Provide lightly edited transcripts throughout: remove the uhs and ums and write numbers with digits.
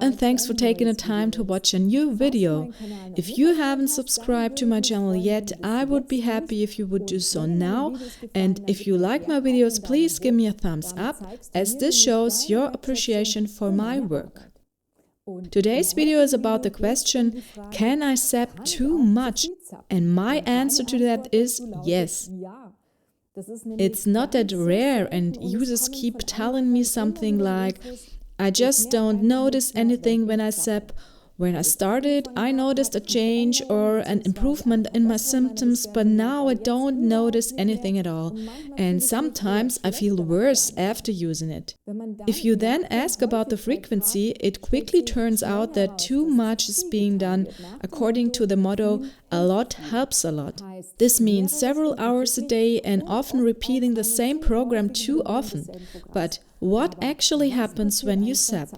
and thanks for taking the time to watch a new video. If you haven't subscribed to my channel yet, I would be happy if you would do so now, and if you like my videos, please give me a thumbs up, as this shows your appreciation for my work. Today's video is about the question, can I zap too much? And my answer to that is yes. It's not that rare, and users keep telling me something like, I just don't notice anything when I zap. When I started, I noticed a change or an improvement in my symptoms, but now I don't notice anything at all. And sometimes I feel worse after using it. If you then ask about the frequency, it quickly turns out that too much is being done according to the motto, a lot helps a lot. This means several hours a day and often repeating the same program too often. But what actually happens when you zap?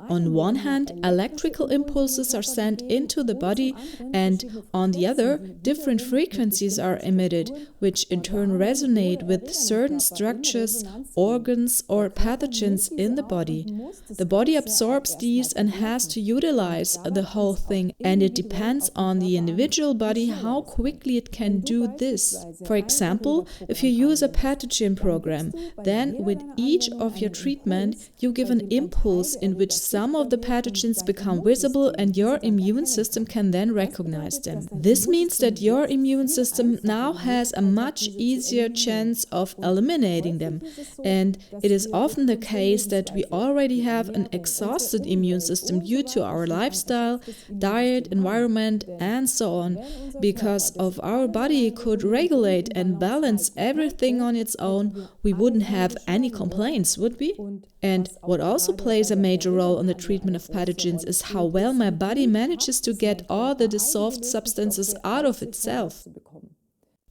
On one hand, electrical impulses are sent into the body, and on the other, different frequencies are emitted, which in turn resonate with certain structures, organs, or pathogens in the body. The body absorbs these and has to utilize the whole thing, and it depends on the individual body how quickly it can do this. For example, if you use a pathogen program, then with each of your treatment, you give an impulse in which some of the pathogens become visible and your immune system can then recognize them. This means that your immune system now has a much easier chance of eliminating them. And it is often the case that we already have an exhausted immune system due to our lifestyle, diet, environment, and so on, because if our body could regulate and balance everything on its own, we wouldn't have any complaints, would we? And what also plays a major role in the treatment of pathogens is how well my body manages to get all the dissolved substances out of itself.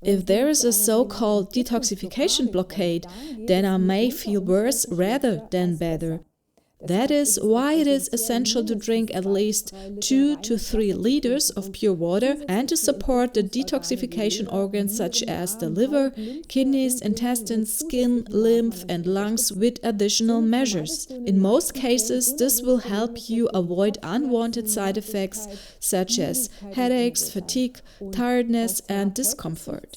If there is a so-called detoxification blockade, then I may feel worse rather than better. That is why it is essential to drink at least 2 to 3 liters of pure water and to support the detoxification organs such as the liver, kidneys, intestines, skin, lymph, and lungs with additional measures. In most cases, this will help you avoid unwanted side effects such as headaches, fatigue, tiredness, and discomfort.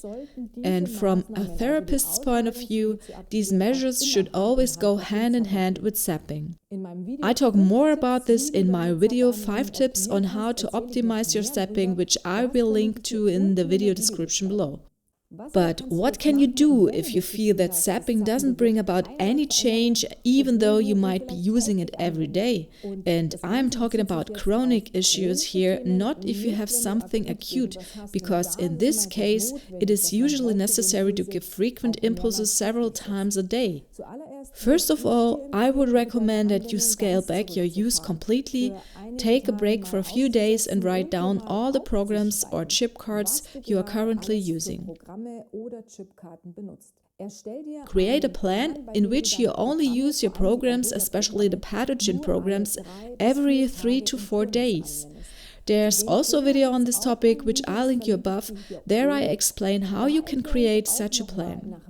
And from a therapist's point of view, these measures should always go hand in hand with zapping. I talk more about this in my video 5 tips on how to optimize your zapping, which I will link to in the video description below. But what can you do if you feel that zapping doesn't bring about any change, even though you might be using it every day? And I'm talking about chronic issues here, not if you have something acute, because in this case, it is usually necessary to give frequent impulses several times a day. First of all, I would recommend that you scale back your use completely, take a break for a few days and write down all the programs or chip cards you are currently using. Create a plan in which you only use your programs, especially the pathogen programs, every 3 to 4 days. There's also a video on this topic, which I'll link you above. There I explain how you can create such a plan.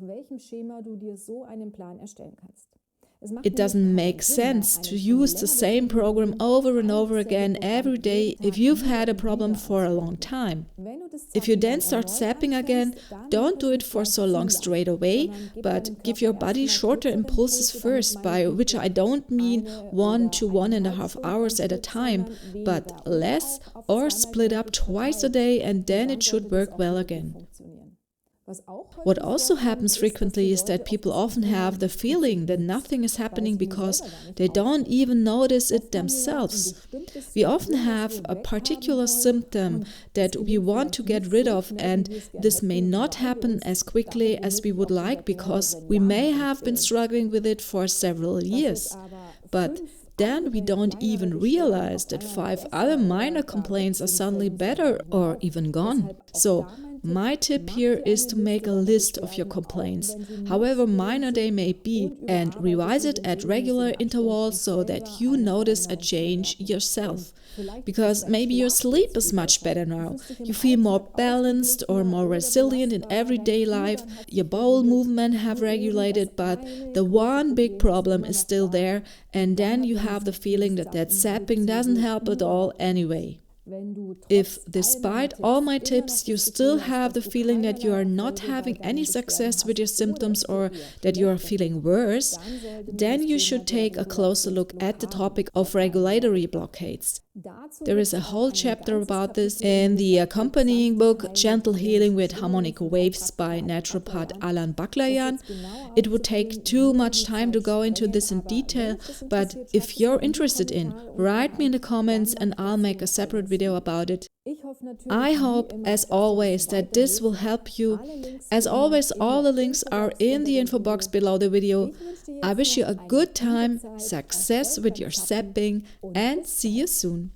It doesn't make sense to use the same program over and over again every day if you've had a problem for a long time. If you then start zapping again, don't do it for so long straight away, but give your body shorter impulses first, by which I don't mean 1 to 1.5 hours at a time, but less, or split up twice a day, and then it should work well again. What also happens frequently is that people often have the feeling that nothing is happening because they don't even notice it themselves. We often have a particular symptom that we want to get rid of, and this may not happen as quickly as we would like because we may have been struggling with it for several years. But then we don't even realize that 5 other minor complaints are suddenly better or even gone. So My tip here is to make a list of your complaints, however minor they may be, and revise it at regular intervals so that you notice a change yourself. Because maybe your sleep is much better now, you feel more balanced or more resilient in everyday life, your bowel movement have regulated, but the one big problem is still there, and then you have the feeling that zapping doesn't help at all anyway. If, despite all my tips, you still have the feeling that you are not having any success with your symptoms or that you are feeling worse, then you should take a closer look at the topic of regulatory blockades. There is a whole chapter about this in the accompanying book Gentle Healing with Harmonic Waves by naturopath Baklayan. It would take too much time to go into this in detail, but if you're interested in, write me in the comments and I'll make a separate video about it. I hope, as always, that this will help you. As always, all the links are in the info box below the video. I wish you a good time, success with your zapping, and see you soon.